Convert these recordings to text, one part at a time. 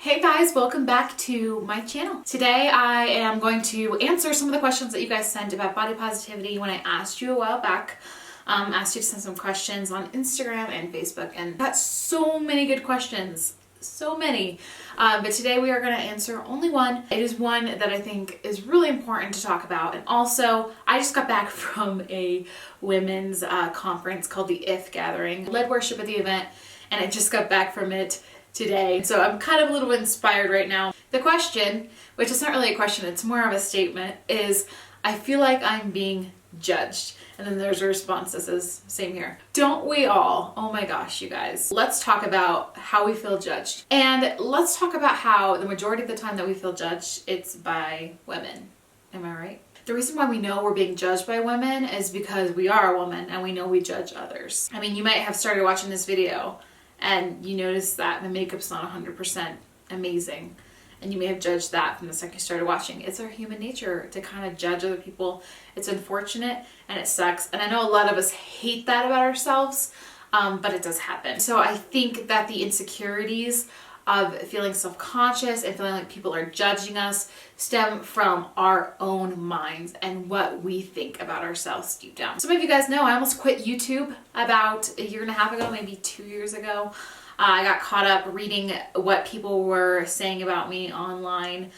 Hey guys, welcome back to my channel. Today I am going to answer some of the questions that you guys sent about body positivity when I asked you a while back. Asked you to send some questions on Instagram and Facebook, and got so many good questions. So many. But today we are going to answer only one. It is one that I think is really important to talk about. And also, I just got back from a women's conference called the IF Gathering. I led worship at the event, and I just got back from it today. So I'm kind of a little inspired right now. The question, which is not really a question, it's more of a statement, is I feel like I'm being judged. And then there's a response that says, same here. Don't we all? Oh my gosh, you guys. Let's talk about how we feel judged. And let's talk about how the majority of the time that we feel judged, it's by women. Am I right? The reason why we know we're being judged by women is because we are a woman and we know we judge others. I mean, you might have started watching this video and you notice that the makeup's not 100% amazing. And you may have judged that from the second you started watching. It's our human nature to kind of judge other people. It's unfortunate and it sucks. And I know a lot of us hate that about ourselves, but it does happen. So I think that the insecurities of feeling self-conscious and feeling like people are judging us stem from our own minds and what we think about ourselves deep down. Some of you guys know I almost quit YouTube about a year and a half ago, maybe 2 years ago. I got caught up reading what people were saying about me online.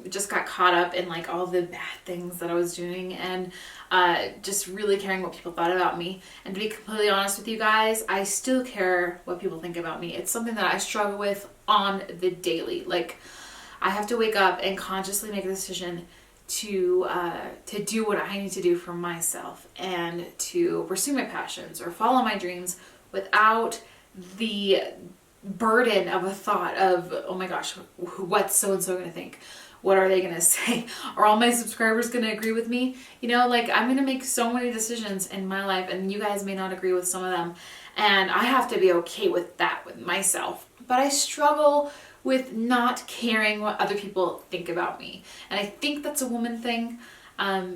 Just got caught up in like all the bad things that I was doing and just really caring what people thought about me. And to be completely honest with you guys, I still care what people think about me. It's something that I struggle with on the daily. Like I have to wake up and consciously make a decision to do what I need to do for myself and to pursue my passions or follow my dreams without the burden of a thought of, oh my gosh, what's so-and-so gonna think? What are they gonna say? Are all my subscribers gonna agree with me? You know, like I'm gonna make so many decisions in my life and you guys may not agree with some of them. And I have to be okay with that with myself. But I struggle with not caring what other people think about me. And I think that's a woman thing.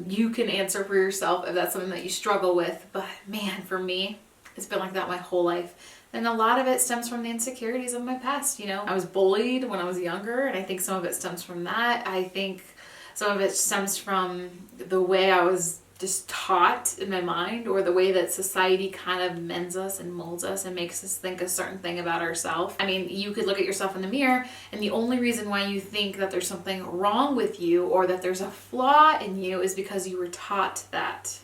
You can answer for yourself if that's something that you struggle with. But man, for me, it's been like that my whole life. And a lot of it stems from the insecurities of my past, you know. I was bullied when I was younger, and I think some of it stems from that. I think some of it stems from the way I was just taught in my mind, or the way that society kind of mends us and molds us and makes us think a certain thing about ourselves. I mean, you could look at yourself in the mirror, and the only reason why you think that there's something wrong with you or that there's a flaw in you is because you were taught that,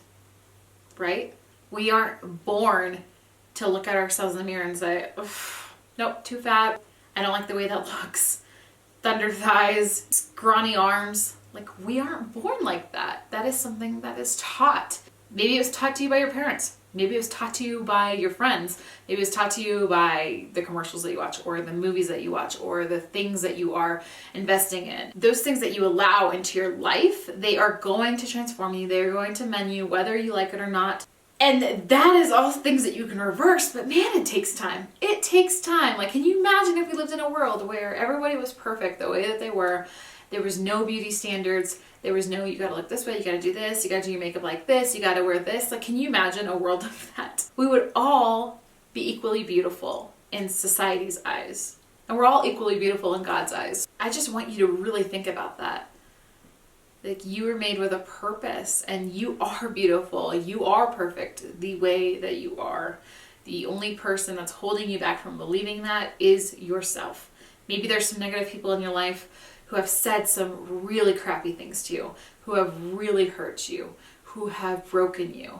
right? We aren't born to look at ourselves in the mirror and say, nope, too fat. I don't like the way that looks. Thunder thighs, scrawny arms. Like, we aren't born like that. That is something that is taught. Maybe it was taught to you by your parents. Maybe it was taught to you by your friends. Maybe it was taught to you by the commercials that you watch or the movies that you watch or the things that you are investing in. Those things that you allow into your life, they are going to transform you. They are going to mend you whether you like it or not. And that is all things that you can reverse, but man, it takes time. It takes time. Like, can you imagine if we lived in a world where everybody was perfect the way that they were? There was no beauty standards. There was no, you gotta look this way, you gotta do this, you gotta do your makeup like this, you gotta wear this. Like, can you imagine a world of that? We would all be equally beautiful in society's eyes. And we're all equally beautiful in God's eyes. I just want you to really think about that. Like, you were made with a purpose and you are beautiful. You are perfect the way that you are. The only person that's holding you back from believing that is yourself. Maybe there's some negative people in your life who have said some really crappy things to you, who have really hurt you, who have broken you.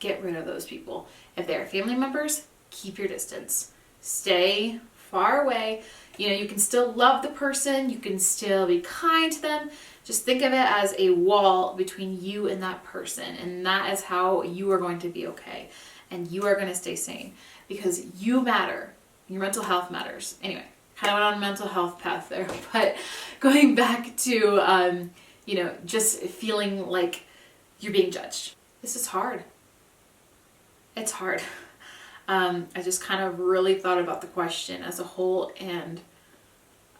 Get rid of those people. If they're family members, keep your distance. Stay far away. You know, you can still love the person. You can still be kind to them. Just think of it as a wall between you and that person. And that is how you are going to be okay. And you are going to stay sane because you matter. Your mental health matters. Anyway, kind of went on a mental health path there. But going back to, you know, just feeling like you're being judged. This is hard. It's hard. I just kind of really thought about the question as a whole and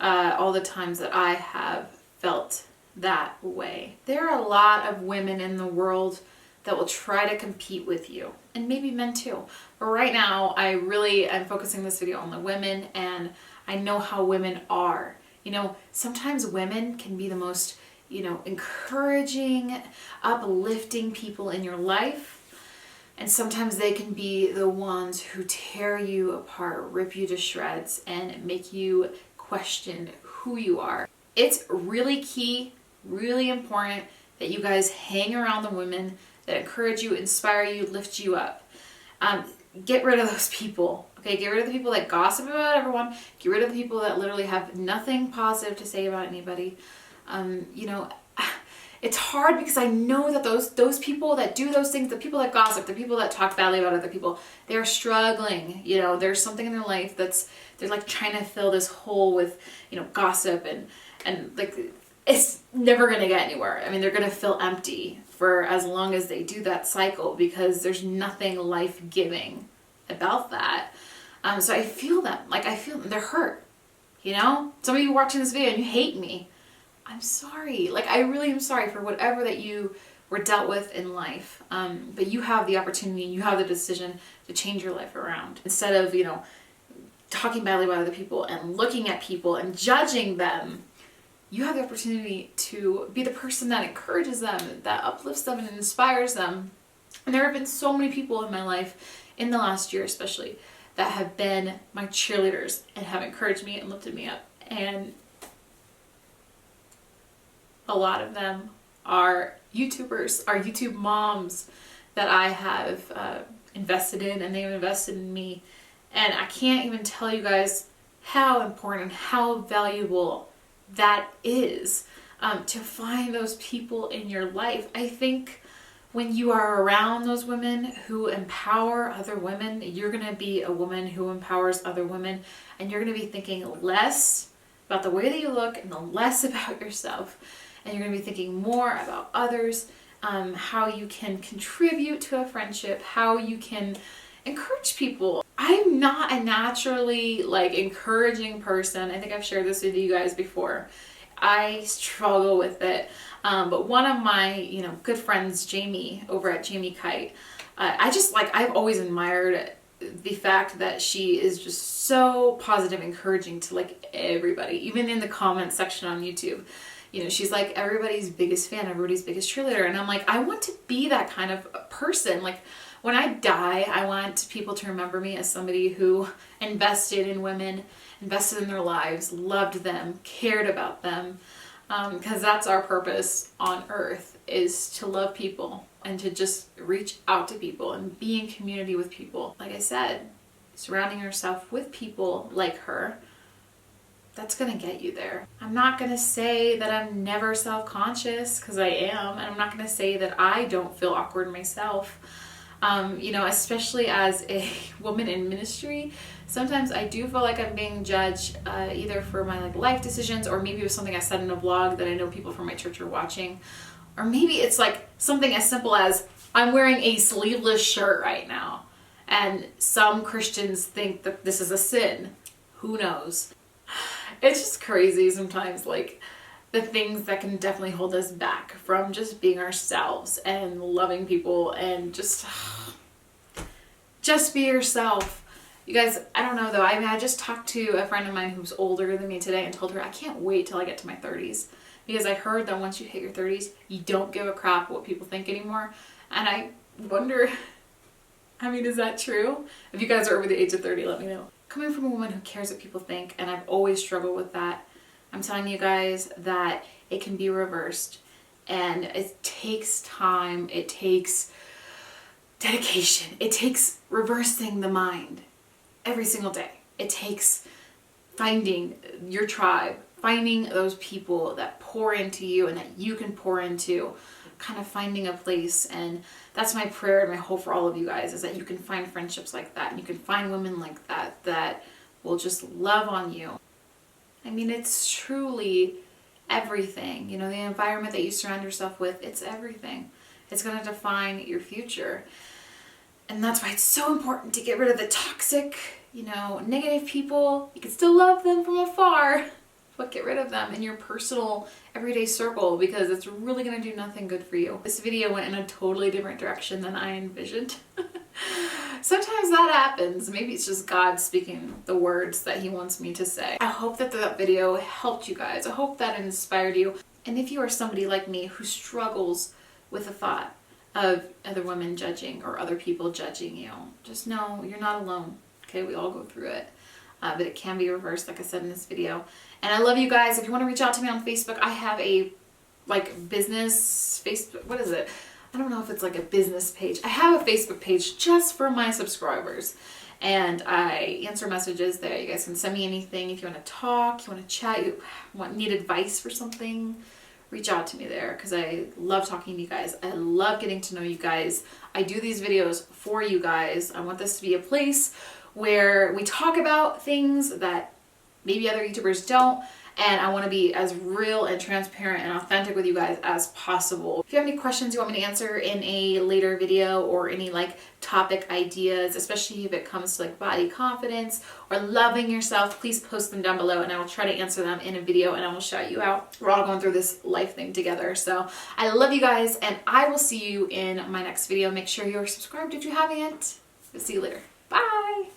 all the times that I have felt that way. There are a lot of women in the world that will try to compete with you, and maybe men too. But right now, I really am focusing this video on the women, and I know how women are. You know, sometimes women can be the most, you know, encouraging, uplifting people in your life. And sometimes they can be the ones who tear you apart, rip you to shreds, and make you question who you are. It's really key, really important that you guys hang around the women that encourage you, inspire you, lift you up. Get rid of those people. Okay, get rid of the people that gossip about everyone. Get rid of the people that literally have nothing positive to say about anybody. You know, it's hard because I know that those people that do those things, the people that gossip, the people that talk badly about other people, they're struggling. You know, there's something in their life they're like trying to fill this hole with, you know, gossip and like it's never gonna get anywhere. I mean, they're gonna feel empty for as long as they do that cycle because there's nothing life-giving about that. So I feel them. Like I feel them. They're hurt. You know, some of you watching this video and you hate me. I'm sorry. Like, I really am sorry for whatever that you were dealt with in life. But you have the opportunity, you have the decision to change your life around. Instead of, you know, talking badly about other people and looking at people and judging them, you have the opportunity to be the person that encourages them, that uplifts them and inspires them. And there have been so many people in my life, in the last year especially, that have been my cheerleaders and have encouraged me and lifted me up. And a lot of them are YouTubers, are YouTube moms that I have invested in, and they've invested in me. And I can't even tell you guys how important, how valuable that is, to find those people in your life. I think when you are around those women who empower other women, you're going to be a woman who empowers other women, and you're going to be thinking less about the way that you look and less about yourself. And you're going to be thinking more about others, how you can contribute to a friendship, how you can encourage people. I'm not a naturally like encouraging person. I think I've shared this with you guys before. I struggle with it. But one of my, you know, good friends, Jamie, over at Jamie Kite, I've always admired the fact that she is just so positive, encouraging to like everybody, even in the comment section on YouTube. You know, she's like everybody's biggest fan, everybody's biggest cheerleader. And I'm like, I want to be that kind of person. Like when I die, I want people to remember me as somebody who invested in women, invested in their lives, loved them, cared about them. Because that's our purpose on earth, is to love people and to just reach out to people and be in community with people. Like I said, surrounding yourself with people like her, that's gonna get you there. I'm not gonna say that I'm never self-conscious, because I am, and I'm not gonna say that I don't feel awkward myself. You know, especially as a woman in ministry, sometimes I do feel like I'm being judged, either for my like life decisions, or maybe it was something I said in a vlog that I know people from my church are watching, or maybe it's like something as simple as I'm wearing a sleeveless shirt right now, and some Christians think that this is a sin. Who knows? It's just crazy sometimes, like the things that can definitely hold us back from just being ourselves and loving people and just be yourself. You guys, I don't know though. I mean, I just talked to a friend of mine who's older than me today and told her I can't wait till I get to my 30s, because I heard that once you hit your 30s, you don't give a crap what people think anymore. And I wonder, I mean, is that true? If you guys are over the age of 30, let me know. Coming from a woman who cares what people think, and I've always struggled with that, I'm telling you guys that it can be reversed, and it takes time, it takes dedication, it takes reversing the mind every single day. It takes finding your tribe, finding those people that pour into you and that you can pour into, kind of finding a place. And that's my prayer and my hope for all of you guys, is that you can find friendships like that, and you can find women like that that will just love on you. I mean, it's truly everything. You know, the environment that you surround yourself with, it's everything. It's going to define your future. And that's why it's so important to get rid of the toxic, you know, negative people. You can still love them from afar, but get rid of them in your personal everyday circle, because it's really going to do nothing good for you. This video went in a totally different direction than I envisioned. Sometimes that happens. Maybe it's just God speaking the words that he wants me to say. I hope that that video helped you guys. I hope that inspired you. And if you are somebody like me who struggles with the thought of other women judging or other people judging you, just know you're not alone. Okay, we all go through it. But it can be reversed, like I said in this video. And I love you guys. If you want to reach out to me on Facebook, I have a business Facebook, what is it? I don't know if it's like a business page. I have a Facebook page just for my subscribers. And I answer messages there. You guys can send me anything. If you want to talk, you want to chat, you need advice for something, reach out to me there because I love talking to you guys. I love getting to know you guys. I do these videos for you guys. I want this to be a place where we talk about things that maybe other YouTubers don't. And I want to be as real and transparent and authentic with you guys as possible. If you have any questions you want me to answer in a later video or any topic ideas, especially if it comes to body confidence or loving yourself, please post them down below and I will try to answer them in a video and I will shout you out. We're all going through this life thing together. So I love you guys and I will see you in my next video. Make sure you're subscribed if you haven't. See you later. Bye.